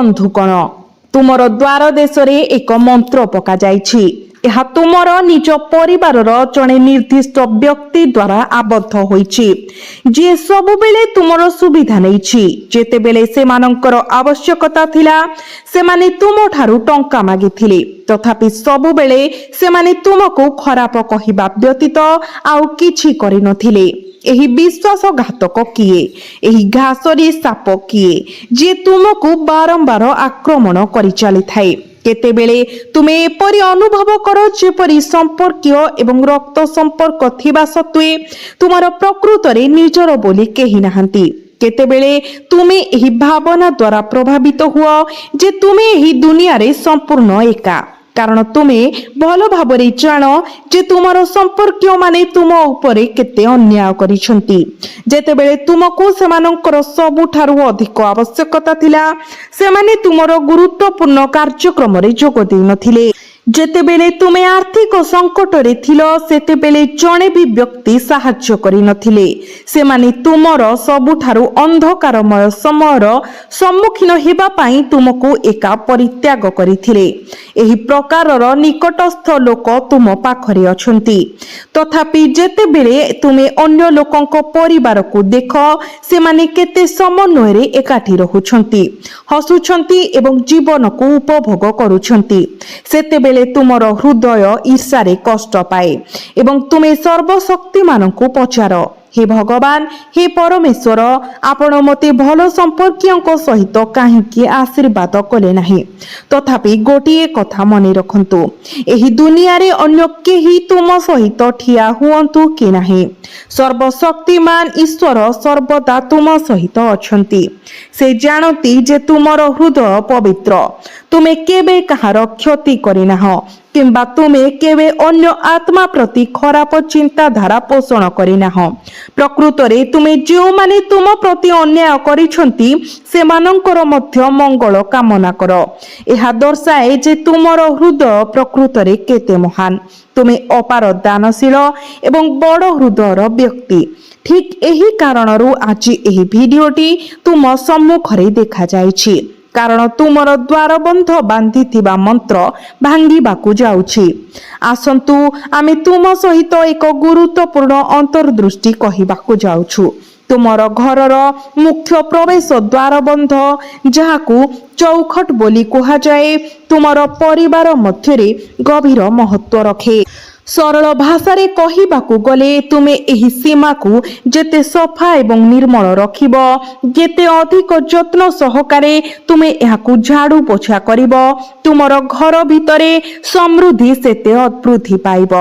बंधुगण तुमर द्वार देश एक मंत्र पका जाइछि। यह तुमर निज परिवार जड़े निर्दिष्ट व्यक्ति द्वारा आबद्ध होइछि जे सबु बेले तुमर सुविधा नैछि। जेतेबेले सेमानंकर आवश्यकता थिला सेमाने तुम ठारू टंका मागिथिले तथापि सबु बेले सेमाने तुमको खराब कहिबा व्यतीत आउ किछि करिनथिले। एही विश्वासघातक किए, एही घासरी साप किए जे तुमको बारंबार आक्रमण करि चली थाए। केतेबेले तुमे एपरि अनुभव करो जेपरि संपर्कीय एवं रक्त संपर्क थिबा सत्वे तुमार प्रकृतरे निजर बोली केही नाहंती। केतेबेले तुमे एही भावना द्वारा प्रभावित हुआ जे तुमे एही दुनिया रे संपूर्ण एका, कारण तुमे भल भाबरे जान जे तुमार संपर्कीय माने तुम उपरे केते अन्याय करिसंती। जेतेबेले तुमको सेमानंकर सबुठारु अधिक आवश्यकता थिला सेमाने तुमर गुरुत्वपूर्ण कार्यक्रम रे जोग देइ नथिले। जेतेबेले तुमे आर्थिक संकट रे थिलो सेतेबेले जणे भी व्यक्ति साहाय्य करि नथिले। सेमाने तुमर सबुठारु अंधकारमय समयर सम्मुखीन हेबा पई तुमको एका परित्याग करिथिले। एही प्रकारर निकटस्थ लोक तुम पाखरे अछंती तथापि जेतेबेले तुमे अन्य लोकंक परिवार को देख सेमाने केते समन्वय रे एकाठी रहुछंती, हसुछंती एवं जीवन को उपभोग करूछंती सेतेबेले तुमर हृदय ईर्षारे कष्ट पाए एवं तुमे सर्वशक्तिमान को पचार, हे भगवान, हे परमेश्वर, आपण मते भल संपर्कीय सहित कहीं आशीर्वाद कले नाही। तथापि गोटिए कथा मन रखंतु, एही दुनिया रे अन्य केही तुम सहित ठिया हुअंतु कि नाही। सर्वशक्तिमान ईश्वर सर्वदा तुम सहित अछंती। से जानती जे तुमर हृदय पवित्र, तुमे केबे कहार क्षति करिनाह किंबा तुमे केवे अन्य आत्मा प्रति खराब चिंताधारा पोषण करिनाह। प्रकृतरे तुमे जो माने तुम प्रति अन्याय करिसंती सेमानंकर मध्य मंगल कामना कर। एहा दर्शाए जे तुमर हृदय प्रकृतरे केते महान। तुमे अपार दानशील एवं बड़ हृदयर व्यक्ति। ठीक एही कारणरू आज एही भिडियोटी तुम सम्मुखरे देखा जाइछि, कारण तुमर द्वारबंध बांधिथिबा मंत्र भांगिबाकू जाउछि। आसंतु आमे तुम सहित एक गुरुत्वपूर्ण अंतर्दृष्टि कहिबाकू जाउछु। तुमर घरर मुख्य प्रवेश द्वारबंध जहाकू चौखट बोली कुहा जाए तुमर परिवार मध्यरे गभीर महत्व रखे। सरल भाषा रे कहिबाकू गले तुमे एही सीमा को जेते सफा एवं निर्मल रखिब, जेते अधिक जत्न सहकारे तुमे एहाकू झाड़ू पोछा करिब, तुमर घर भितरे समृद्धि सेते अद्भुति पाइब।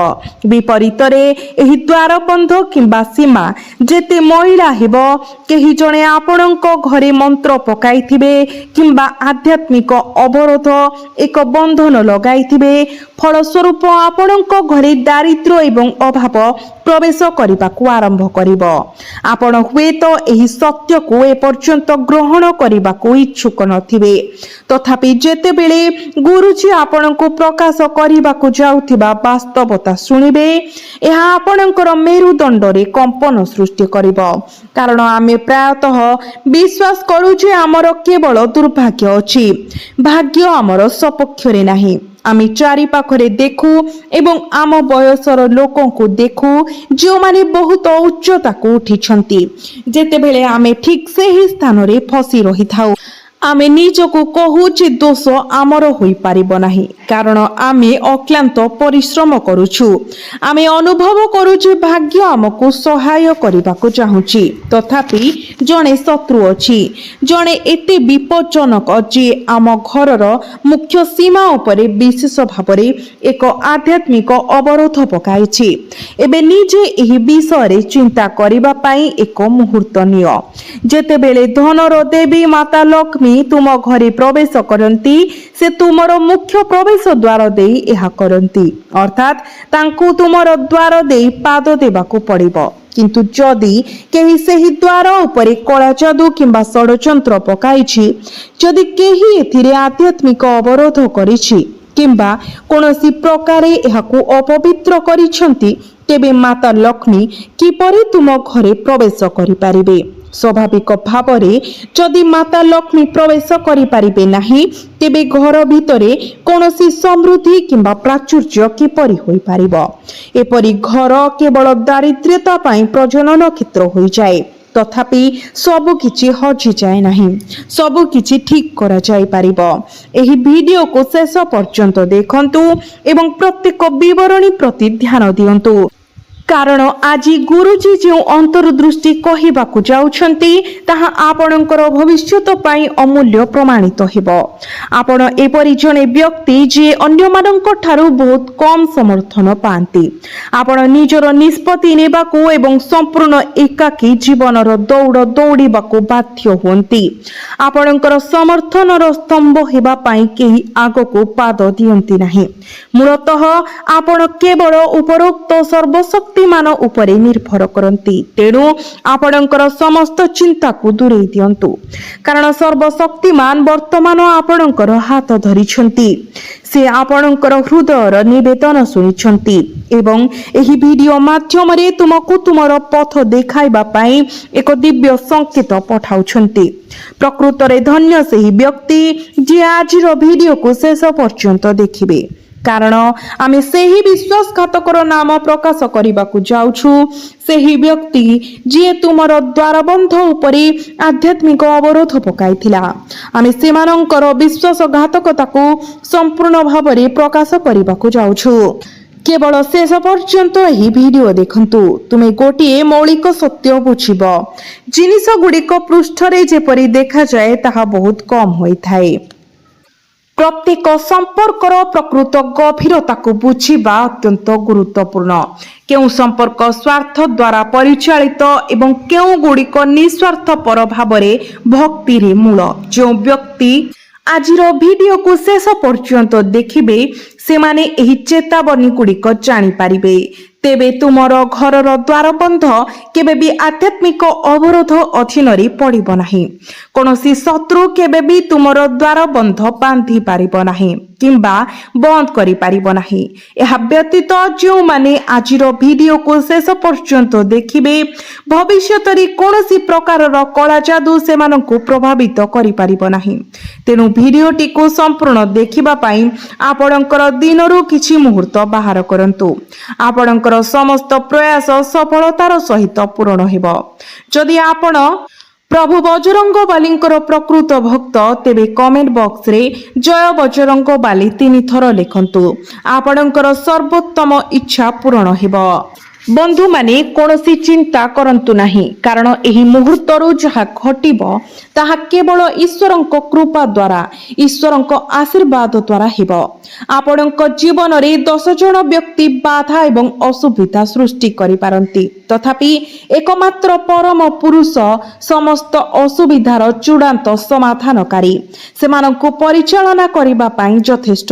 विपरीतरे एही द्वारबंध किंबा सीमा जेते मैला हेब, केही जणे आपणक घरे मंत्र पकाइथिबे किंबा आध्यात्मिक अवरोध एक बंधन लगाइथिबे, फलस्वरूप आपणक घरे दारिद्र्य एवं अभाव प्रवेश करने आरंभ करिब। आपण हुए तो एही सत्य को एपर्यंत ग्रहण करने को इच्छुक नथिबे, तथापि जेतेबेले गुरुजी आपण को प्रकाश करने को जाउथिबा वास्तवता सुनिबे एहा आपणकर मेरुदंड रे कंपन सृष्टि करिब। कारण आमे प्रायतः विश्वास करू जे आमर केवल दुर्भाग्य अछि, भाग्य आमर सपक्ष रे नाही। आमे चारि पाखरे देखू एवं आम बयसर लोकों को देखू जो माने बहुत उच्चता को उठिछंती। जेतेबेले आमे ठीक से ही स्थान रे फसी रही थाउ आमे निजको कहू जे दोष आमर होई पारिबो नाही, कारण आमे अक्लांत परिश्रम करूछु। आमे अनुभव करू जे भाग्य आमको सहाय करबाको चाहूची, तथापि जणे शत्रु अछि, जणे एते विपज्जनक जे आम घरर मुख्य सीमा उपरे विशेष भावरे एक आध्यात्मिक अवरोध पकाइछि। एबे निजे एही विषय चिंता करिबा पई एक मुहूर्त नियो। जेतेबेले धनर देवी माता लक्ष्मी तुम घरे प्रवेश करती से तुमर मुख्य प्रवेश द्वार दे यह करती, अर्थात तांकु तुमर द्वार दे पाद देबाकू पड़िबो। किंतु जदि केही सेही द्वार उपरे कला जादू किंबा षडयंत्र पकाइछि, जदि केही एथिरे आध्यात्मिक अवरोध करिछि किंबा कोनोसी प्रकारे एहाकू अपवित्र करिछंती, तेबे माता लक्ष्मी किपरि तुम घरे प्रवेश करि पारिबे? ସ୍ୱାଭାବିକ ଭାବରେ ଯଦି ମାତା ଲକ୍ଷ୍ମୀ ପ୍ରବେଶ କରିପାରିବେ ନାହିଁ ତେବେ ଘର ଭିତରେ କୌଣସି ସମୃଦ୍ଧି କିମ୍ବା ପ୍ରାଚୁର୍ଯ୍ୟ କିପରି ହୋଇପାରିବ? ଏପରି ଘର କେବଳ ଦାରିଦ୍ର୍ୟତା ପାଇଁ ପ୍ରଜନନ କ୍ଷେତ୍ର ହୋଇଯାଏ। ତଥାପି ସବୁକିଛି ହଜିଯାଏ ନାହିଁ, ସବୁକିଛି ଠିକ୍ କରାଯାଇପାରିବ। ଏହି ଭିଡିଓକୁ ଶେଷ ପର୍ଯ୍ୟନ୍ତ ଦେଖନ୍ତୁ ଏବଂ ପ୍ରତ୍ୟେକ ବିବରଣୀ ପ୍ରତି ଧ୍ୟାନ ଦିଅନ୍ତୁ, କାରଣ ଆଜି ଗୁରୁଜୀ ଯେଉଁ ଅନ୍ତର୍ଦୃଷ୍ଟି କହିବାକୁ ଯାଉଛନ୍ତି ତାହା ଆପଣଙ୍କର ଭବିଷ୍ୟତ ପାଇଁ ଅମୂଲ୍ୟ ପ୍ରମାଣିତ ହେବ। ଆପଣ ଏପରି ଜଣେ ବ୍ୟକ୍ତି ଯିଏ ଅନ୍ୟମାନଙ୍କ ଠାରୁ ବହୁତ କମ୍ ସମର୍ଥନ ପାଆନ୍ତି। ଆପଣ ନିଜର ନିଷ୍ପତ୍ତି ନେବାକୁ ଏବଂ ସମ୍ପୂର୍ଣ୍ଣ ଏକାକୀ ଜୀବନର ଦୌଡ଼ ଦୌଡ଼ିବାକୁ ବାଧ୍ୟ ହୁଅନ୍ତି। ଆପଣଙ୍କର ସମର୍ଥନର ସ୍ତମ୍ଭ ହେବା ପାଇଁ କେହି ଆଗକୁ ପାଦ ଦିଅନ୍ତି ନାହିଁ। ମୂଳତଃ ଆପଣ କେବଳ ଉପରୋକ୍ତ ସର୍ବଶକ୍ତିମାନ ଉପରେ ନିର୍ଭର କରନ୍ତି। ତେଣୁ ଆପଣଙ୍କର ସମସ୍ତ ଚିନ୍ତାକୁ ଦୂରେଇ ଦିଅନ୍ତୁ, କାରଣ ସର୍ବଶକ୍ତିମାନ ବର୍ତ୍ତମାନ ଆପଣଙ୍କର ହାତ ଧରିଛନ୍ତି। ସେ ଆପଣଙ୍କର ହୃଦୟର ନିବେଦନ ଶୁଣିଛନ୍ତି ଏବଂ ଏହି ଭିଡିଓ ମାଧ୍ୟମରେ ତୁମକୁ ତୁମର ପଥ ଦେଖାଇବା ପାଇଁ ଏକ ଦିବ୍ୟ ସଂକେତ ପଠାଉଛନ୍ତି। ପ୍ରକୃତରେ ଧନ୍ୟ ସେହି ବ୍ୟକ୍ତି ଯିଏ ଆଜିର ଭିଡିଓକୁ ଶେଷ ପର୍ଯ୍ୟନ୍ତ ଦେଖିବେ, କାରଣ ଆମେ ସେହି ବିଶ୍ୱାସଘାତକର ନାମ ପ୍ରକାଶ କରିବାକୁ ଯାଉଛୁ, ସେହି ବ୍ୟକ୍ତି ଯିଏ ତୁମର ଦ୍ୱାରବନ୍ଧ ଉପରେ ଆଧ୍ୟାତ୍ମିକ ଅବରୋଧ ପକାଇଥିଲା। ଆମେ ସେମାନଙ୍କର ବିଶ୍ୱାସଘାତକତାକୁ ସମ୍ପୂର୍ଣ୍ଣ ଭାବରେ ପ୍ରକାଶ କରିବାକୁ ଯାଉଛୁ। କେବଳ ଶେଷ ପର୍ଯ୍ୟନ୍ତ ଏହି ଭିଡିଓ ଦେଖନ୍ତୁ, ତୁମେ ଗୋଟିଏ ମୌଳିକ ସତ୍ୟ ବୁଝିବ। ଜିନିଷ ଗୁଡ଼ିକ ପୃଷ୍ଠରେ ଯେପରି ଦେଖାଯାଏ ତାହା ବହୁତ କମ୍ ହୋଇଥାଏ। ପ୍ରତ୍ୟେକ ସମ୍ପର୍କର ପ୍ରକୃତ ଗଭୀରତାକୁ ବୁଝିବା ଅତ୍ୟନ୍ତ ଗୁରୁତ୍ୱପୂର୍ଣ୍ଣ। କେଉଁ ସମ୍ପର୍କ ସ୍ୱାର୍ଥ ଦ୍ୱାରା ପରିଚାଳିତ ଏବଂ କେଉଁ ଗୁଡ଼ିକ ନିଃସ୍ୱାର୍ଥପର ଭାବରେ ଭକ୍ତିରେ ମୂଳ। ଯେଉଁ ବ୍ୟକ୍ତି ଆଜିର ଭିଡିଓକୁ ଶେଷ ପର୍ଯ୍ୟନ୍ତ ଦେଖିବେ ସେମାନେ ଏହି ଚେତାବନୀ ଗୁଡ଼ିକ ଜାଣିପାରିବେ। ତେବେ ତୁମର ଘରର ଦ୍ୱାରବନ୍ଧ କେବେ ବି ଆଧ୍ୟାତ୍ମିକ ଅବରୋଧ ଅଧୀନରେ ପଡ଼ିବ ନାହିଁ। କୌଣସି ଶତ୍ରୁ କେବେ ବି ତୁମର ଦ୍ୱାରବନ୍ଧ ବାନ୍ଧି ପାରିବ ନାହିଁ କିମ୍ବା ବନ୍ଦ କରିପାରିବ ନାହିଁ। ଏହା ବ୍ୟତୀତ ଯେଉଁମାନେ ଆଜିର ଭିଡିଓକୁ ଶେଷ ପର୍ଯ୍ୟନ୍ତ ଦେଖିବେ, ଭବିଷ୍ୟତରେ କୌଣସି ପ୍ରକାରର କଳା ଯାଦୁ ସେମାନଙ୍କୁ ପ୍ରଭାବିତ କରିପାରିବ ନାହିଁ। ତେଣୁ ଭିଡିଓଟିକୁ ସମ୍ପୂର୍ଣ୍ଣ ଦେଖିବା ପାଇଁ ଆପଣଙ୍କର ଦିନରୁ କିଛି ମୁହୂର୍ତ୍ତ ବାହାର କରନ୍ତୁ। ଆପଣଙ୍କର ସମସ୍ତ ପ୍ରୟାସ ସଫଳତାର ସହିତ ପୂରଣ ହେବ। ଯଦି ଆପଣ ପ୍ରଭୁ ବଜରଙ୍ଗବାଲୀଙ୍କର ପ୍ରକୃତ ଭକ୍ତ, ତେବେ କମେଣ୍ଟ ବକ୍ସରେ ଜୟ ବଜରଙ୍ଗବାଲୀ 3 ଥର ଲେଖନ୍ତୁ। ଆପଣଙ୍କର ସର୍ବୋତ୍ତମ ଇଚ୍ଛା ପୂରଣ ହେବ। ବନ୍ଧୁମାନେ, କୌଣସି ଚିନ୍ତା କରନ୍ତୁ ନାହିଁ, କାରଣ ଏହି ମୁହୂର୍ତ୍ତରୁ ଯାହା ଘଟିବ ତାହା କେବଳ ଈଶ୍ୱରଙ୍କ କୃପା ଦ୍ୱାରା, ଈଶ୍ୱରଙ୍କ ଆଶୀର୍ବାଦ ଦ୍ୱାରା ହେବ। ଆପଣଙ୍କ ଜୀବନରେ 10 ଜଣ ବ୍ୟକ୍ତି ବାଧା ଏବଂ ଅସୁବିଧା ସୃଷ୍ଟି କରିପାରନ୍ତି, ତଥାପି ଏକମାତ୍ର ପରମ ପୁରୁଷ ସମସ୍ତ ଅସୁବିଧାର ଚୂଡ଼ାନ୍ତ ସମାଧାନକାରୀ, ସେମାନଙ୍କୁ ପରିଚାଳନା କରିବା ପାଇଁ ଯଥେଷ୍ଟ।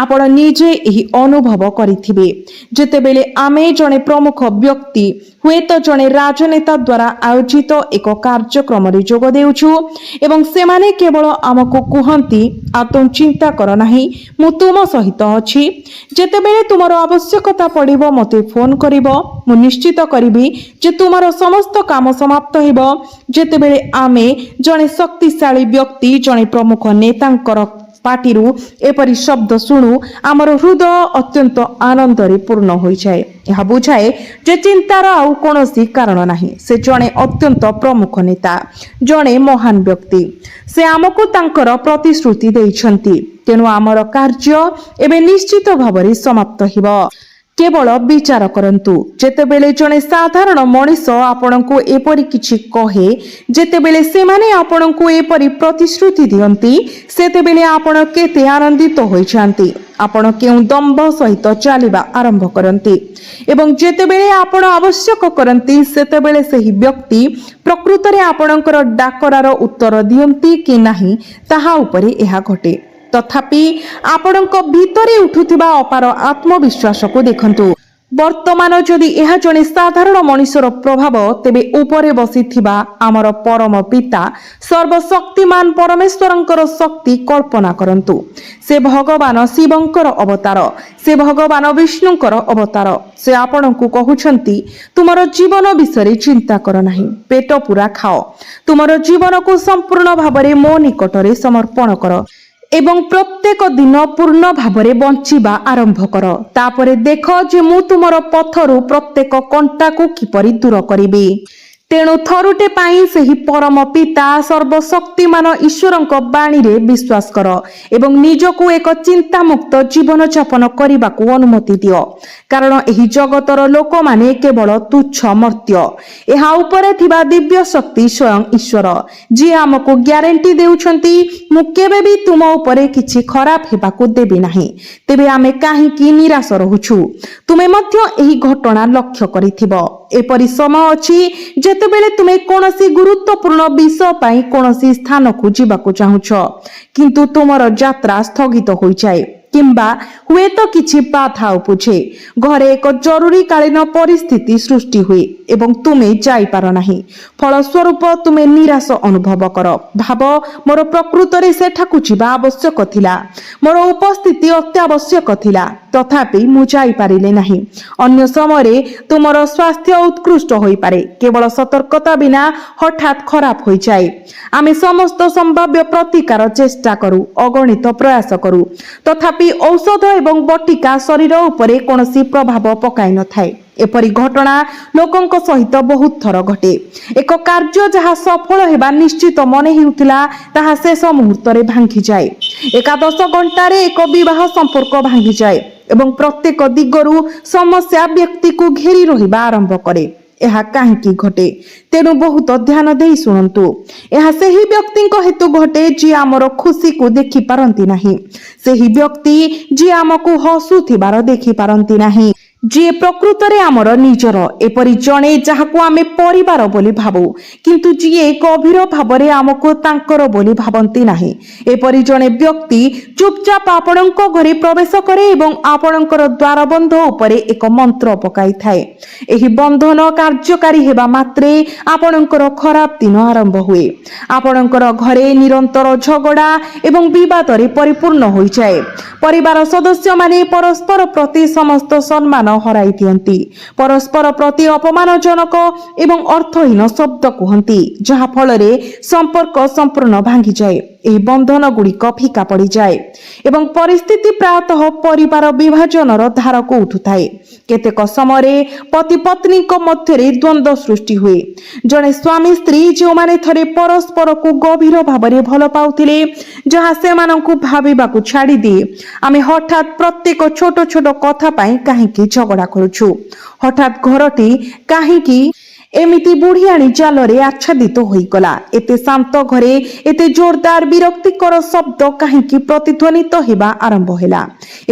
ଆପଣ ନିଜେ ଏହି ଅନୁଭବ କରିଥିବେ, ଯେତେବେଳେ ଆମେ ଜଣେ ପ୍ରମୁଖ ବ୍ୟକ୍ତି, ହୁଏତ ଜଣେ ରାଜନେତା ଦ୍ୱାରା ଆୟୋଜିତ ଏକ କାର୍ଯ୍ୟକ୍ରମରେ ଯୋଗ ଦେଉଛୁ ଏବଂ ସେମାନେ କେବଳ ଆମକୁ କୁହନ୍ତି, ଆଦୌ ଚିନ୍ତା କର ନାହିଁ, ମୁଁ ତୁମ ସହିତ ଅଛି। ଯେତେବେଳେ ତୁମର ଆବଶ୍ୟକତା ପଡ଼ିବ ମୋତେ ଫୋନ୍ କରିବ, ମୁଁ ନିଶ୍ଚିତ କରିବି ଯେ ତୁମର ସମସ୍ତ କାମ ସମାପ୍ତ ହେବ। ଯେତେବେଳେ ଆମେ ଜଣେ ଶକ୍ତିଶାଳୀ ବ୍ୟକ୍ତି, ଜଣେ ପ୍ରମୁଖ ନେତାଙ୍କର ପାଟିରୁ ଏପରି ଶବ୍ଦ ଶୁଣୁ, ଆମର ହୃଦୟ ଅତ୍ୟନ୍ତ ଆନନ୍ଦରେ ପୂର୍ଣ୍ଣ ହୋଇଯାଏ। ଏହା ବୁଝାଏ ଯେ ଚିନ୍ତାର ଆଉ କୌଣସି କାରଣ ନାହିଁ। ସେ ଜଣେ ଅତ୍ୟନ୍ତ ପ୍ରମୁଖ ନେତା, ଜଣେ ମହାନ ବ୍ୟକ୍ତି। ସେ ଆମକୁ ତାଙ୍କର ପ୍ରତିଶ୍ରୁତି ଦେଇଛନ୍ତି। ତେଣୁ ଆମର କାର୍ଯ୍ୟ ଏବେ ନିଶ୍ଚିତ ଭାବରେ ସମାପ୍ତ ହେବ। କେବଳ ବିଚାର କରନ୍ତୁ, ଯେତେବେଳେ ଜଣେ ସାଧାରଣ ମଣିଷ ଆପଣଙ୍କୁ ଏପରି କିଛି କହେ, ଯେତେବେଳେ ସେମାନେ ଆପଣଙ୍କୁ ଏପରି ପ୍ରତିଶ୍ରୁତି ଦିଅନ୍ତି, ସେତେବେଳେ ଆପଣ କେତେ ଆନନ୍ଦିତ ହୋଇଯାଆନ୍ତି। ଆପଣ କେଉଁ ଦମ୍ଭ ସହିତ ଚାଲିବା ଆରମ୍ଭ କରନ୍ତି ଏବଂ ଯେତେବେଳେ ଆପଣ ଆବଶ୍ୟକ କରନ୍ତି, ସେତେବେଳେ ସେହି ବ୍ୟକ୍ତି ପ୍ରକୃତରେ ଆପଣଙ୍କର ଡାକରାର ଉତ୍ତର ଦିଅନ୍ତି କି ନାହିଁ ତାହା ଉପରେ ଏହା ଘଟେ। ତଥାପି ଆପଣଙ୍କ ଭିତରେ ଉଠୁଥିବା ଅପାର ଆତ୍ମବିଶ୍ୱାସକୁ ଦେଖନ୍ତୁ। ବର୍ତ୍ତମାନ ଯଦି ଏହା ଜଣେ ସାଧାରଣ ମଣିଷର ପ୍ରଭାବ, ତେବେ ଉପରେ ବସିଥିବା ଆମର ପରମ ପିତା ସର୍ବଶକ୍ତିମାନ ପରମେଶ୍ୱରଙ୍କର ଶକ୍ତି କଳ୍ପନା କରନ୍ତୁ। ସେ ଭଗବାନ ଶିବଙ୍କର ଅବତାର, ସେ ଭଗବାନ ବିଷ୍ଣୁଙ୍କର ଅବତାର। ସେ ଆପଣଙ୍କୁ କହୁଛନ୍ତି, ତୁମର ଜୀବନ ବିଷୟରେ ଚିନ୍ତା କର ନାହିଁ, ପେଟ ପୂରା ଖାଅ, ତୁମର ଜୀବନକୁ ସମ୍ପୂର୍ଣ୍ଣ ଭାବରେ ମୋ ନିକଟରେ ସମର୍ପଣ କର ଏବଂ ପ୍ରତ୍ୟେକ ଦିନ ପୂର୍ଣ୍ଣ ଭାବରେ ବଞ୍ଚିବା ଆରମ୍ଭ କର। ତାପରେ ଦେଖ ଯେ ମୁଁ ତୁମର ପଥରୁ ପ୍ରତ୍ୟେକ କଣ୍ଟାକୁ କିପରି ଦୂର କରିବି। ତେଣୁ ଥରୁଟେ ପାଇଁ ସେହି ପରମ ପିତା ସର୍ବଶକ୍ତିମାନ ଈଶ୍ୱରଙ୍କ ବାଣୀରେ ବିଶ୍ୱାସ କର ଏବଂ ନିଜକୁ ଏକ ଚିନ୍ତାମୁକ୍ତ ଜୀବନଯାପନ କରିବାକୁ ଅନୁମତି ଦିଅ, କାରଣ ଏହି ଜଗତର ଲୋକମାନେ କେବଳ ତୁଚ୍ଛ ମର୍ତ୍ତ୍ୟ। ଏହା ଉପରେ ଥିବା ଦିବ୍ୟ ଶକ୍ତି ସ୍ୱୟଂ ଈଶ୍ୱର, ଯିଏ ଆମକୁ ଗ୍ୟାରେଣ୍ଟି ଦେଉଛନ୍ତି, ମୁଁ କେବେ ବି ତୁମ ଉପରେ କିଛି ଖରାପ ହେବାକୁ ଦେବି ନାହିଁ। ତେବେ ଆମେ କାହିଁକି ନିରାଶ ରହୁଛୁ? ତୁମେ ମଧ୍ୟ ଏହି ଘଟଣା ଲକ୍ଷ୍ୟ କରିଥିବ। ଏପରି ସମୟ ଅଛି ଯେତେବେଳେ ତୁମେ କୌଣସି ଗୁରୁତ୍ୱପୂର୍ଣ୍ଣ ବିଷୟ ପାଇଁ କୌଣସି ସ୍ଥାନକୁ ଯିବାକୁ ଚାହୁଁଛ, କିନ୍ତୁ ତୁମର ଯାତ୍ରା ସ୍ଥଗିତ ହୋଇଯାଏ କିମ୍ବା ହୁଏତ କିଛି ବାଧା ଉପୁଜେ। ଘରେ ଏକ ଜରୁରୀକାଳୀନ ପରିସ୍ଥିତି ସୃଷ୍ଟି ହୁଏ ଏବଂ ତୁମେ ଯାଇପାର ନାହିଁ। ଫଳସ୍ୱରୂପ ତୁମେ ନିରାଶ ଅନୁଭବ କର। ଭାବ, ମୋର ପ୍ରକୃତରେ ସେଠାକୁ ଯିବା ଆବଶ୍ୟକ ଥିଲା, ମୋର ଉପସ୍ଥିତି ଅତ୍ୟାବଶ୍ୟକ ଥିଲା, ତଥାପି ମୁଁ ଯାଇପାରିଲି ନାହିଁ। ଅନ୍ୟ ସମୟରେ ତୁମର ସ୍ୱାସ୍ଥ୍ୟ ଉତ୍କୃଷ୍ଟ ହୋଇପାରେ, କେବଳ ସତର୍କତା ବିନା ହଠାତ୍ ଖରାପ ହୋଇଯାଏ। ଆମେ ସମସ୍ତ ସମ୍ଭାବ୍ୟ ପ୍ରତିକାର ଚେଷ୍ଟା କରୁ, ଅଗଣିତ ପ୍ରୟାସ କରୁ, ତଥାପି ଔଷଧ ଏବଂ ବଟିକା ଶରୀର ଉପରେ କୌଣସି ପ୍ରଭାବ ପକାଇ ନଥାଏ। ଏପରି ଘଟଣା ଲୋକଙ୍କ ସହିତ ବହୁତ ଥର ଘଟେ। ଏକ କାର୍ଯ୍ୟ ଯାହା ସଫଳ ହେବା ନିଶ୍ଚିତ ମନେ ହେଉଥିଲା, ତାହା ଶେଷ ମୁହୂର୍ତ୍ତରେ ଭାଙ୍ଗିଯାଏ। ଏକାଦଶ ଘଣ୍ଟାରେ ଏକ ବିବାହ ସମ୍ପର୍କ ଭାଙ୍ଗିଯାଏ ଏବଂ ପ୍ରତ୍ୟେକ ଦିଗରୁ ସମସ୍ୟା ବ୍ୟକ୍ତିକୁ ଘେରି ରହିବା ଆରମ୍ଭ କରେ। ଏହା କାହିଁକି ଘଟେ? ତେଣୁ ବହୁତ ଧ୍ୟାନ ଦେଇ ଶୁଣନ୍ତୁ। ଏହା ସେହି ବ୍ୟକ୍ତିଙ୍କ ହେତୁ ଘଟେ ଯିଏ ଆମର ଖୁସିକୁ ଦେଖିପାରନ୍ତି ନାହିଁ, ସେହି ବ୍ୟକ୍ତି ଯିଏ ଆମକୁ ହସୁଥିବାର ଦେଖିପାରନ୍ତି ନାହିଁ, ଯିଏ ପ୍ରକୃତରେ ଆମର ନିଜର, ଏପରି ଜଣେ ଯାହାକୁ ଆମେ ପରିବାର ବୋଲି ଭାବୁ, କିନ୍ତୁ ଯିଏ ଗଭୀର ଭାବରେ ଆମକୁ ତାଙ୍କର ବୋଲି ଭାବନ୍ତି ନାହିଁ। ଏପରି ଜଣେ ବ୍ୟକ୍ତି ଚୁପଚାପ ଆପଣଙ୍କ ଘରେ ପ୍ରବେଶ କରେ ଏବଂ ଆପଣଙ୍କର ଦ୍ୱାରବନ୍ଧ ଉପରେ ଏକ ମନ୍ତ୍ର ପକାଇଥାଏ। ଏହି ବନ୍ଧନ କାର୍ଯ୍ୟକାରୀ ହେବା ମାତ୍ରେ ଆପଣଙ୍କର ଖରାପ ଦିନ ଆରମ୍ଭ ହୁଏ। ଆପଣଙ୍କର ଘରେ ନିରନ୍ତର ଝଗଡ଼ା ଏବଂ ବିବାଦରେ ପରିପୂର୍ଣ୍ଣ ହୋଇଯାଏ। ପରିବାର ସଦସ୍ୟମାନେ ପରସ୍ପର ପ୍ରତି ସମସ୍ତ ସମ୍ମାନ ହରାଇ ଦିଅନ୍ତି, ପରସ୍ପର ପ୍ରତି ଅପମାନଜନକ ଏବଂ ଅର୍ଥହୀନ ଶବ୍ଦ କୁହନ୍ତି, ଯାହା ଫଳରେ ସମ୍ପର୍କ ସମ୍ପୂର୍ଣ୍ଣ ଭାଙ୍ଗିଯାଏ। ଏହି ବନ୍ଧନ ଗୁଡ଼ିକ ଫିକା ପଡ଼ିଯାଏ ଏବଂ ପରିସ୍ଥିତି ପ୍ରାୟତଃ ପରିବାର ବିଭାଜନର ଧାରକୁ ଉଠୁଥାଏ। କେତେକ ସମୟରେ ପତି ପତ୍ନୀଙ୍କ ମଧ୍ୟରେ ଦ୍ୱନ୍ଦ୍ୱ ସୃଷ୍ଟି ହୁଏ। ଜଣେ ସ୍ୱାମୀ ସ୍ତ୍ରୀ ଯେଉଁମାନେ ଥରେ ପରସ୍ପରକୁ ଗଭୀର ଭାବରେ ଭଲ ପାଉଥିଲେ, ଯାହା ସେମାନଙ୍କୁ ଭାବିବାକୁ ଛାଡ଼ିଦିଏ। ଆମେ ହଠାତ୍ ପ୍ରତ୍ୟେକ ଛୋଟ ଛୋଟ କଥା ପାଇଁ କାହିଁକି ଝଗଡ଼ା କରୁଛୁ? ହଠାତ୍ ଘରଟି କାହିଁକି ଏମିତି ବୁଢିଆଣୀ ଜାଲରେ ଆଚ୍ଛାଦିତ ହୋଇଗଲା? ଏତେ ଶାନ୍ତ ଘରେ ଏତେ ଜୋରଦାର ବିରକ୍ତିକର ଶବ୍ଦ କାହିଁକି ପ୍ରତିଧ୍ୱନିତ ହେବା ଆରମ୍ଭ ହେଲା?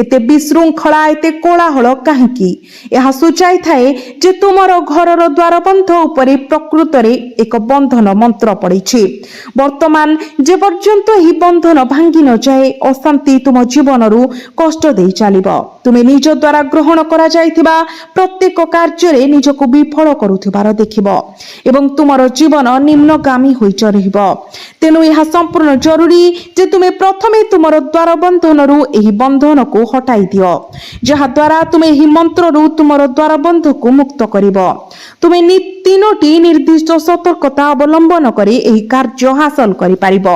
ଏତେ ବିଶୃଙ୍ଖଳା, ଏତେ କୋଳାହଳ କାହିଁକି? ଏହା ସୂଚାଇଥାଏ ଯେ ତୁମର ଘରର ଦ୍ୱାରବନ୍ଧ ଉପରେ ପ୍ରକୃତରେ ଏକ ବନ୍ଧନ ମନ୍ତ୍ର ପଡ଼ିଛି। ବର୍ତ୍ତମାନ ଯେପର୍ଯ୍ୟନ୍ତ ଏହି ବନ୍ଧନ ଭାଙ୍ଗି ନଯାଏ, ଅଶାନ୍ତି ତୁମ ଜୀବନରୁ କଷ୍ଟ ଦେଇ ଚାଲିବ। ତୁମେ ନିଜ ଦ୍ୱାରା ଗ୍ରହଣ କରାଯାଇଥିବା ପ୍ରତ୍ୟେକ କାର୍ଯ୍ୟରେ ନିଜକୁ ବିଫଳ କରୁଥିବାର ଦେଖିବ ଏବଂ ତୁମର ଜୀବନ ନିମ୍ନଗାମୀ ହୋଇ ରହିବ। ତେଣୁ ଏହା ସମ୍ପୂର୍ଣ୍ଣ ଜରୁରୀ ଯେ ତୁମେ ପ୍ରଥମେ ତୁମର ଦ୍ୱାରବନ୍ଧନରୁ ଏହି ବନ୍ଧନକୁ ହଟାଇ ଦିଅ, ଯାହାଦ୍ୱାରା ତୁମେ ଏହି ମନ୍ତ୍ରରୁ ତୁମର ଦ୍ୱାରବନ୍ଧକୁ ମୁକ୍ତ କରିବ। ତୁମେ ତିନୋଟି ନିର୍ଦ୍ଦିଷ୍ଟ ସତର୍କତା ଅବଲମ୍ବନ କରି ଏହି କାର୍ଯ୍ୟ ହାସଲ କରିପାରିବ।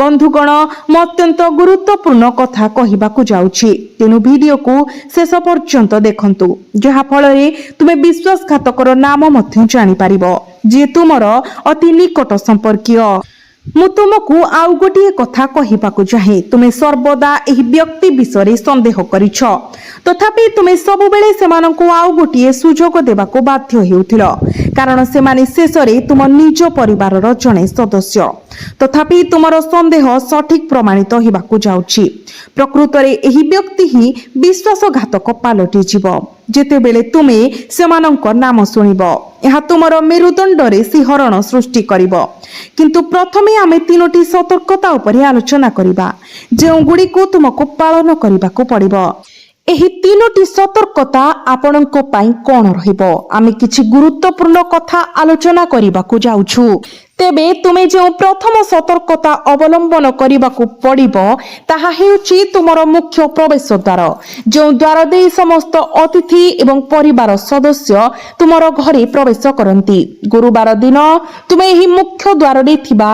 ବନ୍ଧୁଗଣ, ମୁଁ ଅତ୍ୟନ୍ତ ଗୁରୁତ୍ୱପୂର୍ଣ୍ଣ କଥା କହିବାକୁ ଯାଉଛି, ତେଣୁ ଭିଡିଓକୁ ଶେଷ ପର୍ଯ୍ୟନ୍ତ ଦେଖନ୍ତୁ, ଯାହାଫଳରେ ତୁମେ ବିଶ୍ୱାସଘାତକର ନାମ ମଧ୍ୟ ଜାଣିପାରିବ, ଯିଏ ତୁମର ଅତି ନିକଟ ସମ୍ପର୍କୀୟ। ମୁଁ ତୁମକୁ ଆଉ ଗୋଟିଏ କଥା କହିବାକୁ ଚାହେଁ। ତୁମେ ସର୍ବଦା ଏହି ବ୍ୟକ୍ତି ବିଷୟରେ ସନ୍ଦେହ କରିଛ, ତଥାପି ତୁମେ ସବୁବେଳେ ସେମାନଙ୍କୁ ଆଉ ଗୋଟିଏ ସୁଯୋଗ ଦେବାକୁ ବାଧ୍ୟ ହେଉଥିଲ, କାରଣ ସେମାନେ ଶେଷରେ ତୁମ ନିଜ ପରିବାରର ଜଣେ ସଦସ୍ୟ। ତଥାପି ତୁମର ସନ୍ଦେହ ସଠିକ ପ୍ରମାଣିତ ହେବାକୁ ଯାଉଛି। ପ୍ରକୃତରେ ଏହି ବ୍ୟକ୍ତି ହିଁ ବିଶ୍ୱାସଘାତକ ପାଲଟିଯିବ ଯେତେବେଳେ ତୁମେ ସେମାନଙ୍କ ନାମ ଶୁଣିବ। ଏହା ତୁମର ମେରୁଦଣ୍ଡରେ ଶିହରଣ ସୃଷ୍ଟି କରିବ। କିନ୍ତୁ ପ୍ରଥମେ ଆମେ ତିନୋଟି ସତର୍କତା ଉପରେ ଆଲୋଚନା କରିବା, ଯେଉଁଗୁଡ଼ିକୁ ତୁମକୁ ପାଳନ କରିବାକୁ ପଡ଼ିବ। ଏହି ତିନୋଟି ସତର୍କତା ଆପଣଙ୍କ ପାଇଁ କ'ଣ ରହିବ? ଆମେ କିଛି ଗୁରୁତ୍ୱପୂର୍ଣ୍ଣ କଥା ଆଲୋଚନା କରିବାକୁ ଯାଉଛୁ। ତେବେ ତୁମେ ଯେଉଁ ପ୍ରଥମ ସତର୍କତା ଅବଲମ୍ବନ କରିବାକୁ ପଡ଼ିବ ତାହା ହେଉଛି ତୁମର ମୁଖ୍ୟ ପ୍ରବେଶ ଦ୍ୱାର, ଯେଉଁ ଦ୍ୱାର ଦେଇ ସମସ୍ତ ଅତିଥି ଏବଂ ପରିବାର ସଦସ୍ୟ ତୁମର ଘରେ ପ୍ରବେଶ କରନ୍ତି। ଗୁରୁବାର ଦିନ ତୁମେ ଏହି ମୁଖ୍ୟ ଦ୍ୱାରରେ ଥିବା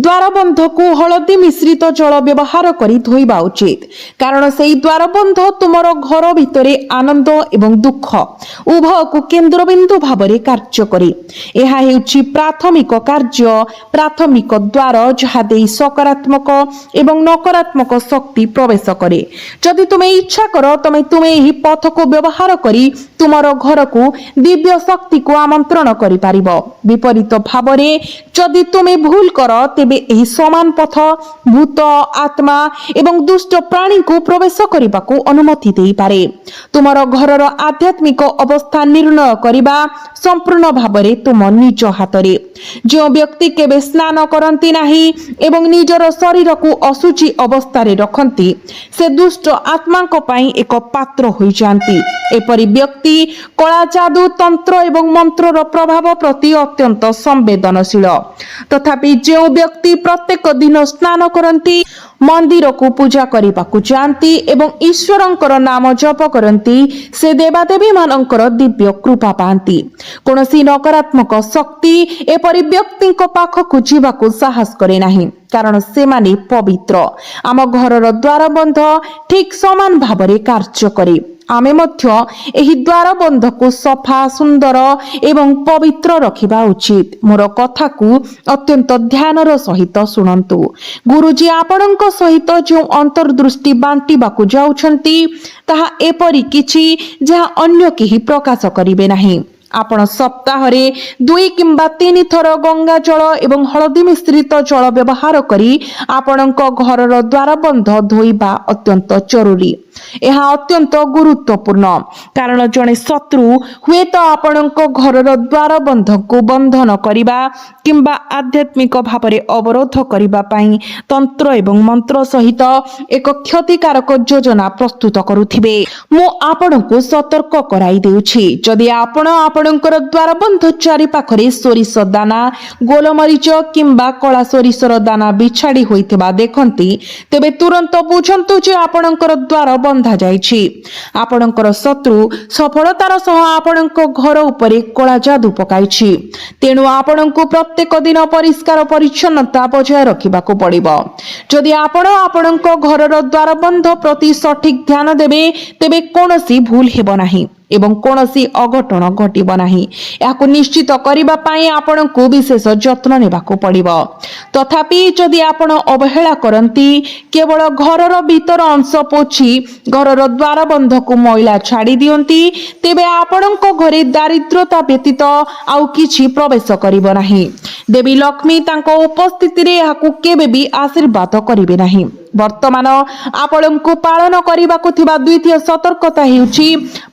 ଦ୍ୱାରବନ୍ଧକୁ ହଳଦୀ ମିଶ୍ରିତ ଜଳ ବ୍ୟବହାର କରି ଧୋଇବା ଉଚିତ, କାରଣ ସେହି ଦ୍ୱାରବନ୍ଧ ତୁମର ଘର ଭିତରେ ଆନନ୍ଦ ଏବଂ ଦୁଃଖ ଉଭୟକୁ କେନ୍ଦ୍ରବିନ୍ଦୁ ଭାବରେ କାର୍ଯ୍ୟ କରେ। ଏହା ହେଉଛି ପ୍ରାଥମିକ କାର୍ଯ୍ୟ, ପ୍ରାଥମିକ ଦ୍ୱାର ଯାହା ଦେଇ ସକାରାତ୍ମକ ଏବଂ ନକାରାତ୍ମକ ଶକ୍ତି ପ୍ରବେଶ କରେ। ଯଦି ତୁମେ ଇଚ୍ଛା କର ତୁମେ ଏହି ପଥକୁ ବ୍ୟବହାର କରି ତୁମର ଘରକୁ ଦିବ୍ୟ ଶକ୍ତିକୁ ଆମନ୍ତ୍ରଣ କରିପାରିବ। ବିପରୀତ ଭାବରେ ଯଦି ତୁମେ ଭୁଲ କର ତେବେ ଏହି ସମାନ ପଥ ଭୂତ, ଆତ୍ମା ଏବଂ ଦୁଷ୍ଟ ପ୍ରାଣୀଙ୍କୁ ପ୍ରବେଶ କରିବାକୁ ଅନୁମତି ଦେଇପାରେ। ତୁମର ଘରର ଆଧ୍ୟାତ୍ମିକ ଅବସ୍ଥା ନିର୍ଣ୍ଣୟ କରିବା ସମ୍ପୂର୍ଣ୍ଣ ଭାବରେ ତୁମ ନିଜ ହାତରେ। ଯେଉଁ ବ୍ୟକ୍ତି କେବେ ସ୍ନାନ କରନ୍ତି ନାହିଁ ଏବଂ ନିଜର ଶରୀରକୁ ଅଶୁଚି ଅବସ୍ଥାରେ ରଖନ୍ତି ସେ ଦୁଷ୍ଟ ଆତ୍ମାଙ୍କ ପାଇଁ ଏକ ପାତ୍ର ହୋଇଯାଆନ୍ତି। ଏପରି ବ୍ୟକ୍ତି କଳା, ଯାଦୁ, ତନ୍ତ୍ର ଏବଂ ମନ୍ତ୍ରର ପ୍ରଭାବ ପ୍ରତି ଅତ୍ୟନ୍ତ ସମ୍ବେଦନଶୀଳ। ତଥାପି ଯେଉଁ ବ୍ୟକ୍ତି ପ୍ରତ୍ୟେକ ଦିନ ସ୍ନାନ କରନ୍ତି, ମନ୍ଦିରକୁ ପୂଜା କରିବାକୁ ଯାଆନ୍ତି ଏବଂ ଈଶ୍ୱରଙ୍କର ନାମ ଜପ କରନ୍ତି ସେ ଦେବାଦେବୀ ମାନଙ୍କର ଦିବ୍ୟ କୃପା ପାଆନ୍ତି। କୌଣସି ନକାରାତ୍ମକ ଶକ୍ତି ଏପରି ବ୍ୟକ୍ତିଙ୍କ ପାଖକୁ ଯିବାକୁ ସାହସ କରେ ନାହିଁ, କାରଣ ସେମାନେ ପବିତ୍ର। ଆମ ଘରର ଦ୍ୱାରବନ୍ଧ ଠିକ୍ ସମାନ ଭାବରେ କାର୍ଯ୍ୟ କରେ। ଆମେ ମଧ୍ୟ ଏହି ଦ୍ୱାରବନ୍ଧକୁ ସଫା, ସୁନ୍ଦର ଏବଂ ପବିତ୍ର ରଖିବା ଉଚିତ। ମୋର କଥାକୁ ଅତ୍ୟନ୍ତ ଧ୍ୟାନର ସହିତ ଶୁଣନ୍ତୁ। ଗୁରୁଜୀ ଆପଣଙ୍କ ସହିତ ଯେଉଁ ଅନ୍ତର୍ଦୃଷ୍ଟି ବାଣ୍ଟିବାକୁ ଯାଉଛନ୍ତି ତାହା ଏପରି କିଛି ଯାହା ଅନ୍ୟ କେହି ପ୍ରକାଶ କରିବେ ନାହିଁ। ଆପଣ ସପ୍ତାହରେ 2 କିମ୍ବା 3 ଥର ଗଙ୍ଗା ଜଳ ଏବଂ ହଳଦୀ ମିଶ୍ରିତ ଜଳ ବ୍ୟବହାର କରି ଆପଣଙ୍କ ଘରର ଦ୍ୱାରବନ୍ଧ ଧୋଇବା ଅତ୍ୟନ୍ତ ଜରୁରୀ। ଏହା ଅତ୍ୟନ୍ତ ଗୁରୁତ୍ୱପୂର୍ଣ୍ଣ, କାରଣ ଜଣେ ଶତ୍ରୁ ହୁଏତ ଆପଣଙ୍କ ଘରର ଦ୍ୱାରବନ୍ଧକୁ ବନ୍ଧନ କରିବା କିମ୍ବା ଆଧ୍ୟାତ୍ମିକ ଭାବରେ ଅବରୋଧ କରିବା ପାଇଁ ତନ୍ତ୍ର ଏବଂ ମନ୍ତ୍ର ସହିତ ଏକ କ୍ଷତିକାରକ ଯୋଜନା ପ୍ରସ୍ତୁତ କରୁଥିବେ। ମୁଁ ଆପଣଙ୍କୁ ସତର୍କ କରାଇ ଦେଉଛି, ଯଦି ଆପଣ ଆପଣଙ୍କର ଦ୍ୱାରବନ୍ଧ ଚାରିପାଖରେ ସୋରିଷ ଦାନା, ଗୋଲମରିଚ କିମ୍ବା କଳା ସୋରିଷର ଦାନା ବିଛାଡ଼ି ହୋଇଥିବା ଦେଖନ୍ତି ତେବେ ତୁରନ୍ତ ବୁଝନ୍ତୁ ଯେ ଆପଣଙ୍କର ଦ୍ୱାର ବନ୍ଧା ଯାଇଛି। ଆପଣଙ୍କର ଶତ୍ରୁ ସଫଳତାର ସହ ଆପଣଙ୍କ ଘର ଉପରେ କଳା ଯାଦୁ ପକାଇଛି। ତେଣୁ ଆପଣଙ୍କୁ ପ୍ରତ୍ୟେକ ଦିନ ପରିଷ୍କାର ପରିଚ୍ଛନ୍ନତା ବଜାୟ ରଖିବାକୁ ପଡ଼ିବ। ଯଦି ଆପଣ ଆପଣଙ୍କ ଘରର ଦ୍ୱାରବନ୍ଧ ପ୍ରତି ସଠିକ ଧ୍ୟାନ ଦେବେ ତେବେ କୌଣସି ଭୁଲ ହେବ ନାହିଁ ଏବଂ କୌଣସି ଅଘଟଣ ଘଟିବ ନାହିଁ। ଏହାକୁ ନିଶ୍ଚିତ କରିବା ପାଇଁ ଆପଣଙ୍କୁ ବିଶେଷ ଯତ୍ନ ନେବାକୁ ପଡ଼ିବ। ତଥାପି ଯଦି ଆପଣ ଅବହେଳା କରନ୍ତି, କେବଳ ଘରର ଭିତର ଅଂଶ ପୋଛି ଘରର ଦ୍ୱାରବନ୍ଧକୁ ମଇଳା ଛାଡ଼ି ଦିଅନ୍ତି, ତେବେ ଆପଣଙ୍କ ଘରେ ଦାରିଦ୍ର୍ୟତା ବ୍ୟତୀତ ଆଉ କିଛି ପ୍ରବେଶ କରିବ ନାହିଁ। ଦେବୀ ଲକ୍ଷ୍ମୀ ତାଙ୍କ ଉପସ୍ଥିତିରେ ଏହାକୁ କେବେ ବି ଆଶୀର୍ବାଦ କରିବେ ନାହିଁ। ବର୍ତ୍ତମାନ ଆପଣଙ୍କୁ ପାଳନ କରିବାକୁ ଥିବା ଦ୍ୱିତୀୟ ସତର୍କତା ହେଉଛି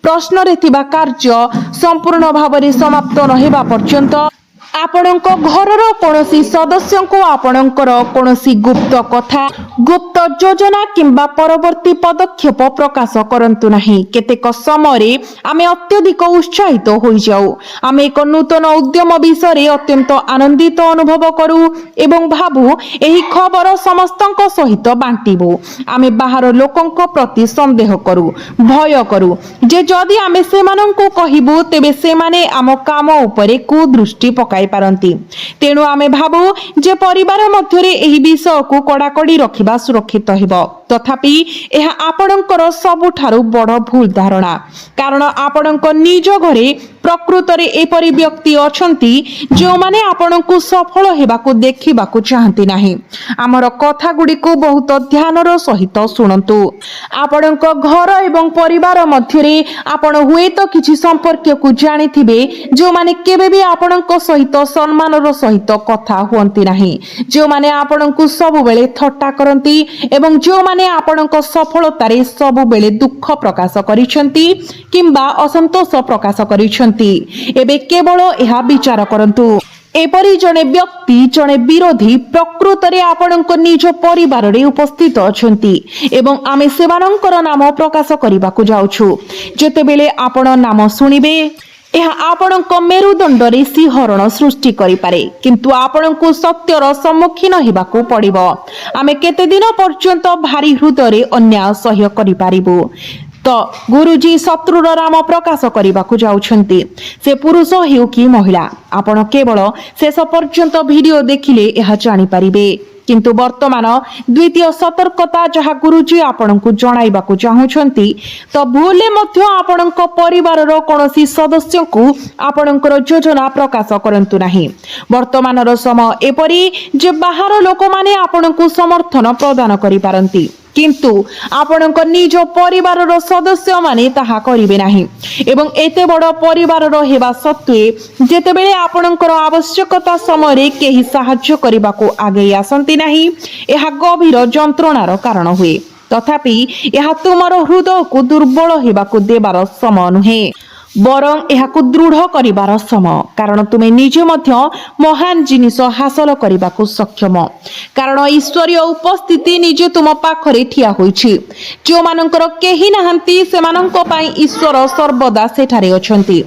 ପ୍ରଶ୍ନରେ ଥିବା କାର୍ଯ୍ୟ ସମ୍ପୂର୍ଣ୍ଣ ଭାବରେ ସମାପ୍ତ ନ ହେବା ପର୍ଯ୍ୟନ୍ତ ଆପଣଙ୍କ ଘରର କୌଣସି ସଦସ୍ୟଙ୍କୁ ଆପଣଙ୍କର କୌଣସି ଗୁପ୍ତ କଥା, ଗୁପ୍ତ ଯୋଜନା କିମ୍ବା ପରବର୍ତ୍ତୀ ପଦକ୍ଷେପ ପ୍ରକାଶ କରନ୍ତୁ ନାହିଁ। କେତେକ ସମୟରେ ଆମେ ଅତ୍ୟଧିକ ଉତ୍ସାହିତ ହୋଇଯାଉ। ଆମେ ଏକ ନୂତନ ଉଦ୍ୟମ ବିଷୟରେ ଅତ୍ୟନ୍ତ ଆନନ୍ଦିତ ଅନୁଭବ କରୁ ଏବଂ ଭାବୁ ଏହି ଖବର ସମସ୍ତଙ୍କ ସହିତ ବାଣ୍ଟିବୁ। ଆମେ ବାହାର ଲୋକଙ୍କ ପ୍ରତି ସନ୍ଦେହ କରୁ, ଭୟ କରୁ ଯେ ଯଦି ଆମେ ସେମାନଙ୍କୁ କହିବୁ ତେବେ ସେମାନେ ଆମ କାମ ଉପରେ କୁଦୃଷ୍ଟି ପକାଇ ପାରନ୍ତି। ତେଣୁ ଆମେ ଭାବୁ ଯେ ପରିବାର ମଧ୍ୟରେ ଏହି ବିଷୟକୁ କଡ଼ାକଡ଼ି ରଖିବା ସୁରକ୍ଷିତ ହେବ। ତଥାପି ଏହା ଆପଣଙ୍କର ସବୁଠାରୁ ବଡ଼ ଭୁଲ ଧାରଣା, କାରଣ ଆପଣଙ୍କ ନିଜ ଘରେ ପ୍ରକୃତରେ ଏପରି ବ୍ୟକ୍ତି ଅଛନ୍ତି ଯେଉଁମାନେ ଆପଣଙ୍କୁ ସଫଳ ହେବାକୁ ଦେଖିବାକୁ ଚାହାନ୍ତି ନାହିଁ। ଆମର କଥାଗୁଡ଼ିକୁ ବହୁତ ଧ୍ୟାନର ସହିତ ଶୁଣନ୍ତୁ। ଆପଣଙ୍କ ଘର ଏବଂ ପରିବାର ମଧ୍ୟରେ ଆପଣ ହୁଏତ କିଛି ସମ୍ପର୍କକୁ ଜାଣିଥିବେ ଯେଉଁମାନେ କେବେ ବି ଆପଣଙ୍କ ସହିତ ସମ୍ମାନର ସହିତ କଥା ହୁଅନ୍ତି ନାହିଁ, ଯେଉଁମାନେ ଆପଣଙ୍କୁ ସବୁବେଳେ ଥଟ୍ଟା କରନ୍ତି ଏବଂ ଯେଉଁମାନେ ଆପଣଙ୍କ ସଫଳତାରେ ସବୁବେଳେ ଦୁଃଖ ପ୍ରକାଶ କରିଛନ୍ତି କିମ୍ବା ଅସନ୍ତୋଷ ପ୍ରକାଶ କରିଛନ୍ତି। ଏବେ କେବଳ ଏହା ବିଚାର କରନ୍ତୁ। एपरी जणे व्यक्ति जणे विरोधी प्रकृतरे आपणक निज परिवार रे उपस्थित अछंती एवं आमे सेमानंकर नाम प्रकाश करिबाकु जाउछु। जेतेबेले आपण नाम सुनिबे ଏହା ଆପଣଙ୍କ ମେରୁଦଣ୍ଡରେ ଶିହରଣ ସୃଷ୍ଟି କରିପାରେ, କିନ୍ତୁ ଆପଣଙ୍କୁ ସତ୍ୟର ସମ୍ମୁଖୀନ ହେବାକୁ ପଡ଼ିବ। ଆମେ କେତେ ଦିନ ପର୍ଯ୍ୟନ୍ତ ଭାରି ହୃଦୟରେ ଅନ୍ୟାୟ ସହ୍ୟ କରିପାରିବୁ? ତ ଗୁରୁଜୀ ଶତ୍ରୁର ନାମ ପ୍ରକାଶ କରିବାକୁ ଯାଉଛନ୍ତି। ସେ ପୁରୁଷ ହେଉ କି ମହିଳା, ଆପଣ କେବଳ ଶେଷ ପର୍ଯ୍ୟନ୍ତ ଭିଡିଓ ଦେଖିଲେ ଏହା ଜାଣିପାରିବେ। କିନ୍ତୁ ବର୍ତ୍ତମାନ ଦ୍ୱିତୀୟ ସତର୍କତା ଯାହା ଗୁରୁଜୀ ଆପଣଙ୍କୁ ଜଣାଇବାକୁ ଚାହୁଁଛନ୍ତି, ତ ଭୁଲରେ ମଧ୍ୟ ଆପଣଙ୍କ ପରିବାରର କୌଣସି ସଦସ୍ୟଙ୍କୁ ଆପଣଙ୍କର ଯୋଜନା ପ୍ରକାଶ କରନ୍ତୁ ନାହିଁ। ବର୍ତ୍ତମାନର ସମୟ ଏପରି ଯେ ବାହାର ଲୋକମାନେ ଆପଣଙ୍କୁ ସମର୍ଥନ ପ୍ରଦାନ କରିପାରନ୍ତି, କିନ୍ତୁ ଆପଣଙ୍କ ନିଜ ପରିବାରର ସଦସ୍ୟମାନେ ତାହା କରିବେ ନାହିଁ। ଏବଂ ଏତେ ବଡ଼ ପରିବାରର ହେବା ସତ୍ତ୍ୱେ ଯେତେବେଳେ ଆପଣଙ୍କର ଆବଶ୍ୟକତା ସମୟରେ କେହି ସାହାଯ୍ୟ କରିବାକୁ ଆଗେଇ ଆସନ୍ତି ନାହିଁ, ଏହା ଗଭୀର ଯନ୍ତ୍ରଣାର କାରଣ ହୁଏ। ତଥାପି ଏହା ତୁମର ହୃଦୟକୁ ଦୁର୍ବଳ ହେବାକୁ ଦେବାର ସମୟ ନୁହେଁ, ବରଂ ଏହାକୁ ଦୃଢ କରିବାର ସମୟ। କାରଣ ତୁମେ ନିଜେ ମଧ୍ୟ ମହାନ ଜିନିଷ ହାସଲ କରିବାକୁ ସକ୍ଷମ, କାରଣ ଈଶ୍ୱରୀୟ ଉପସ୍ଥିତି ନିଜେ ତୁମ ପାଖରେ ଠିଆ ହୋଇଛି। ଯେଉଁମାନଙ୍କର କେହି ନାହାନ୍ତି ସେମାନଙ୍କ ପାଇଁ ଈଶ୍ୱର ସର୍ବଦା ସେଠାରେ ଅଛନ୍ତି।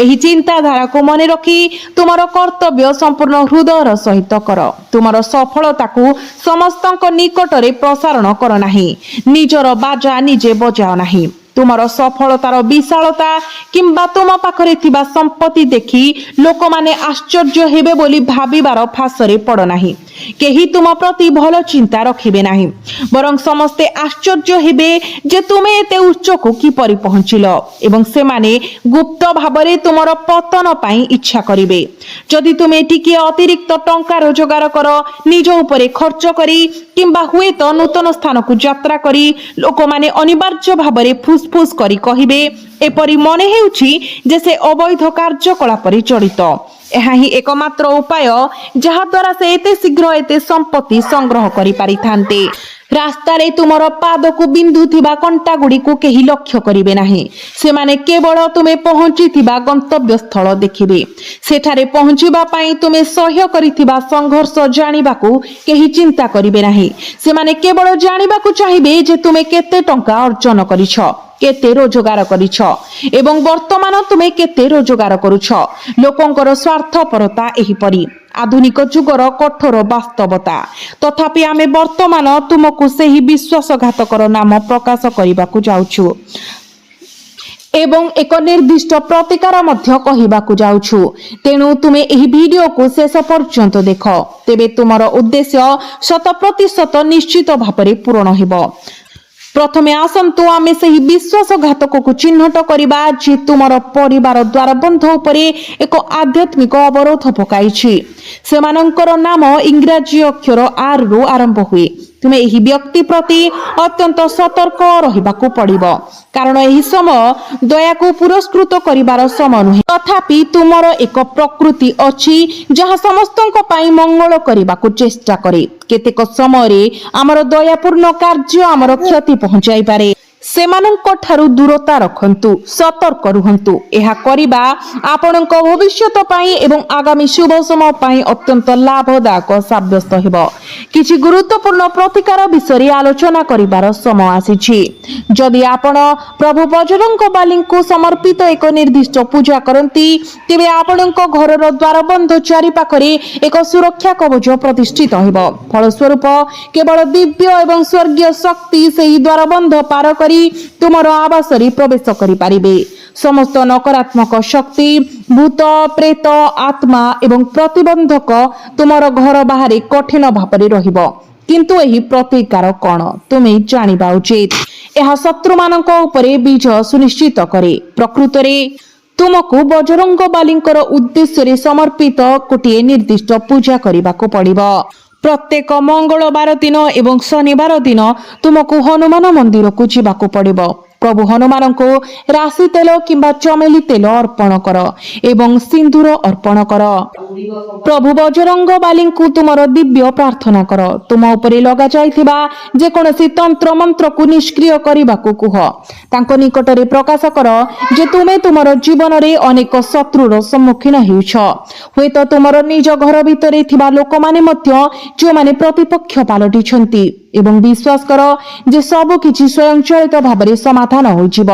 ଏହି ଚିନ୍ତାଧାରାକୁ ମନେ ରଖି ତୁମର କର୍ତ୍ତବ୍ୟ ସମ୍ପୂର୍ଣ୍ଣ ହୃଦୟର ସହିତ କର। ତୁମର ସଫଳତାକୁ ସମସ୍ତଙ୍କ ନିକଟରେ ପ୍ରସାରଣ କର ନାହିଁ। ନିଜର ବାଜା ନିଜେ ବଜାଅ ନାହିଁ। ତୁମର ସଫଳତାର ବିଶାଳତା କିମ୍ବା ତୁମ ପାଖରେ ଥିବା ସମ୍ପତ୍ତି ଦେଖି ଲୋକମାନେ ଆଶ୍ଚର୍ଯ୍ୟ ହେବେ ବୋଲି ଭାବିବାର ଫାଶରେ ପଡ଼ ନାହିଁ। କେହି ତୁମ ପ୍ରତି ଭଲ ଚିନ୍ତା ରଖିବେ ନାହିଁ, ବରଂ ସମସ୍ତେ ଆଶ୍ଚର୍ଯ୍ୟ ହେବେ ଯେ ତୁମେ ଏତେ ଉଚ୍ଚକୁ କିପରି ପହଞ୍ଚିଲ, ଏବଂ ସେମାନେ ଗୁପ୍ତ ଭାବରେ ତୁମର ପତନ ପାଇଁ ଇଚ୍ଛା କରିବେ। ଯଦି ତୁମେ ଟିକିଏ ଅତିରିକ୍ତ ଟଙ୍କା ରୋଜଗାର କର, ନିଜ ଉପରେ ଖର୍ଚ୍ଚ କରି କିମ୍ବା ହୁଏତ ନୂତନ ସ୍ଥାନକୁ ଯାତ୍ରା କରି, ଲୋକମାନେ ଅନିବାର୍ଯ୍ୟ ଭାବରେ ଫୁସଫୁସ କରି କହିବେ, ଏପରି ମନେ ହେଉଛି ଯେ ସେ ଅବୈଧ କାର୍ଯ୍ୟକଳାପରେ ଜଡ଼ିତ। ଏହା ହିଁ ଏକମାତ୍ର ଉପାୟ ଯାହା ଦ୍ୱାରା ସେ ଏତେ ଶୀଘ୍ର ଏତେ ସମ୍ପତ୍ତି ସଂଗ୍ରହ କରିପାରିଥାନ୍ତେ। ରାସ୍ତାରେ ତୁମର ପାଦକୁ ବିନ୍ଧୁଥିବା କଣ୍ଟା ଗୁଡ଼ିକୁ କେହି ଲକ୍ଷ୍ୟ କରିବେ ନାହିଁ। ସେମାନେ କେବଳ ତୁମେ ପହଞ୍ଚିଥିବା ଗନ୍ତବ୍ୟ ସ୍ଥଳ ଦେଖିବେ। ସେଠାରେ ପହଞ୍ଚିବା ପାଇଁ ତୁମେ ସହ୍ୟ କରିଥିବା ସଂଘର୍ଷ ଜାଣିବାକୁ କେହି ଚିନ୍ତା କରିବେ ନାହିଁ। ସେମାନେ କେବଳ ଜାଣିବାକୁ ଚାହିଁବେ ଯେ ତୁମେ କେତେ ଟଙ୍କା ଅର୍ଜନ କରିଛ, କେତେ ରୋଜଗାର କରିଛ ଏବଂ ବର୍ତ୍ତମାନ ତୁମେ କେତେ ରୋଜଗାର କରୁଛ। ଲୋକଙ୍କର ସ୍ୱାର୍ଥପରତା ଏହିପରି ଆଧୁନିକ ଯୁଗର କଠୋର ବାସ୍ତବତା। ତଥାପି ଆମେ ବର୍ତ୍ତମାନ ତୁମକୁ ସେହି ବିଶ୍ୱାସଘାତକର ନାମ ପ୍ରକାଶ କରିବାକୁ ଯାଉଛୁ ଏବଂ ଏକ ନିର୍ଦ୍ଦିଷ୍ଟ ପ୍ରତିକାର ମଧ୍ୟ କହିବାକୁ ଯାଉଛୁ। ତେଣୁ ତୁମେ ଏହି ଭିଡିଓକୁ ଶେଷ ପର୍ଯ୍ୟନ୍ତ ଦେଖ, ତେବେ ତୁମର ଉଦ୍ଦେଶ୍ୟ 100% ନିଶ୍ଚିତ ଭାବରେ ପୂରଣ ହେବ। ପ୍ରଥମେ ଆସନ୍ତୁ ଆମେ ସେହି ବିଶ୍ୱାସଘାତକକୁ ଚିହ୍ନଟ କରିବା ଯେ ତୁମର ପରିବାର ଦ୍ୱାରବନ୍ଧ ଉପରେ ଏକ ଆଧ୍ୟାତ୍ମିକ ଅବରୋଧ ପକାଇଛି। ସେମାନଙ୍କର ନାମ ଇଂରାଜୀ ଅକ୍ଷର R ରୁ ଆରମ୍ଭ ହୁଏ। ତୁମେ ଏହି ବ୍ୟକ୍ତି ପ୍ରତି ଅତ୍ୟନ୍ତ ସତର୍କ ରହିବାକୁ ପଡ଼ିବ, କାରଣ ଏହି ସମୟ ଦୟାକୁ ପୁରସ୍କୃତ କରିବାର ସମୟ ନୁହେଁ। ତଥାପି ତୁମର ଏକ ପ୍ରକୃତି ଅଛି ଯାହା ସମସ୍ତଙ୍କ ପାଇଁ ମଙ୍ଗଳ କରିବାକୁ ଚେଷ୍ଟା କରେ। କେତେକ ସମୟରେ ଆମର ଦୟାପୂର୍ଣ୍ଣ କାର୍ଯ୍ୟ ଆମର କ୍ଷତି ପହଞ୍ଚାଇପାରେ। ସେମାନଙ୍କ ଠାରୁ ଦୂରତା ରଖନ୍ତୁ, ସତର୍କ ରୁହନ୍ତୁ। ଏହା କରିବା ଆପଣଙ୍କ ଭବିଷ୍ୟତ ପାଇଁ ଏବଂ ଆଗାମୀ ଶୁଭ ସମୟ ପାଇଁ ଅତ୍ୟନ୍ତ ଲାଭଦାୟକ ସାବ୍ୟସ୍ତ ହେବ। କିଛି ଗୁରୁତ୍ୱପୂର୍ଣ୍ଣ ପ୍ରତିକାର ବିଷୟରେ ଆଲୋଚନା କରିବାର ସମୟ ଆସିଛି। ଯଦି ଆପଣ ପ୍ରଭୁ ବଜରଙ୍ଗବାଲୀଙ୍କୁ ସମର୍ପିତ ଏକ ନିର୍ଦ୍ଦିଷ୍ଟ ପୂଜା କରନ୍ତି, ତେବେ ଆପଣଙ୍କ ଘରର ଦ୍ୱାରବନ୍ଧ ଚାରିପାଖରେ ଏକ ସୁରକ୍ଷା କବଚ ପ୍ରତିଷ୍ଠିତ ହେବ। ଫଳସ୍ୱରୂପ କେବଳ ଦିବ୍ୟ ଏବଂ ସ୍ୱର୍ଗୀୟ ଶକ୍ତି ସେହି ଦ୍ୱାରବନ୍ଧ ପାର କରି ତୁମର ଆବାସରେ ପ୍ରବେଶ କରିପାରିବେ। ସମସ୍ତ ନକାରାତ୍ମକ ଶକ୍ତି, ଭୂତ, ପ୍ରେତ, ଆତ୍ମା ଏବଂ ପ୍ରତିବନ୍ଧକ ତୁମର ଘର ବାହାରେ କଠିନ ଭାବରେ ରହିବ। କିନ୍ତୁ ଏହି ପ୍ରତିକାର କ'ଣ ତୁମେ ଜାଣିବା ଉଚିତ। ଏହା ଶତ୍ରୁମାନଙ୍କ ଉପରେ ବିଜୟ ସୁନିଶ୍ଚିତ କରେ। ପ୍ରକୃତରେ ତୁମକୁ ବଜରଙ୍ଗବାଲୀଙ୍କର ଉଦ୍ଦେଶ୍ୟରେ ସମର୍ପିତ ଗୋଟିଏ ନିର୍ଦ୍ଦିଷ୍ଟ ପୂଜା କରିବାକୁ ପଡ଼ିବ। ପ୍ରତ୍ୟେକ ମଙ୍ଗଳବାର ଦିନ ଏବଂ ଶନିବାର ଦିନ ତୁମକୁ ହନୁମାନ ମନ୍ଦିରକୁ ଯିବାକୁ ପଡ଼ିବ। प्रभु हनुमान को राशि तेल किंबा चमेली तेल अर्पण कर एवं सिंदूर अर्पण कर। प्रभु बजरंग बाली को तुमर दिव्य प्रार्थना कर। तुम उपरे लगा जाइथिबा जे कोनोसी तंत्र मंत्र को निष्क्रिय करने को कुह। तांको निकटरे प्रकाश कर जे तुमे तुमर जीवन रे अनेक शत्रुर सम्मुखीन हेउछ। हुएत तुमर निज घर भितरे थिबा लोक माने मध्य जो माने प्रतिपक्ष पालटिछंती एवं विश्वास कर जे सब किछि स्वयंचालित भाबरे समाधान होइजिब,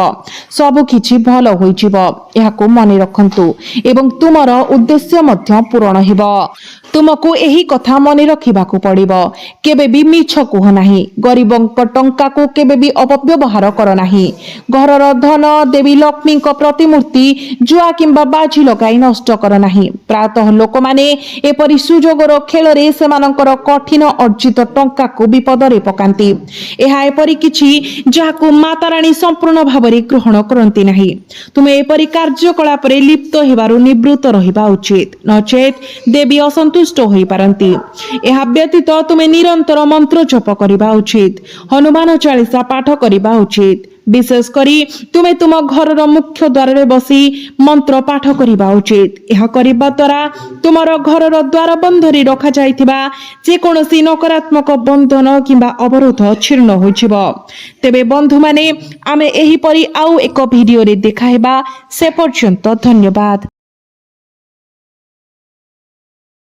सब किछि भल होइजिब। एहाको मने रखंतु एवं तुमर उद्देश्य मध्य पूर्ण हेब। तुमको एही कथा मने रखिबाकू पड़िबो। केबे भी मिछ कुह नाही। गरीबंक टंका को केबे भी अपव्यवहार कर नाही। घरर धन देवी लक्ष्मी को प्रतिमूर्ति जुआ किंबा बाजी लगाई नष्ट कर नाही। प्रातः लोक माने एपरि सुजोगर खेलरे सेमानकर कठिन अर्जित टंका को विपद रे पकांती। एहा एपरि किछि जाहाकू माता रानी संपूर्ण भाबरे ग्रहण करंती नाही। तुमे एपरि कार्यकलाप रे लिप्त हेबारु निवृत्त रहिबा उचित, नचेत देवी असंतुष्ट होई पारंती। एहा व्यतीत तुमे निरंतर मंत्र जप करिबा उचित, हनुमान चालीसा पाठ करिबा उचित। विशेष करी तुमे तुम घरर मुख्य द्वार रे बसी मंत्र पाठ करिबा उचित। एहा करिबा द्वारा तुमर घरर द्वार बंधरी रखा जाइथिबा जे कोनोसी नकारात्मक बंधन किंबा अवरोध छीर्ण होइछिबो। तेबे बंधु माने आमे एही परी आउ एक भिडियो रे देखाहेबा। से पर्यंत धन्यवाद।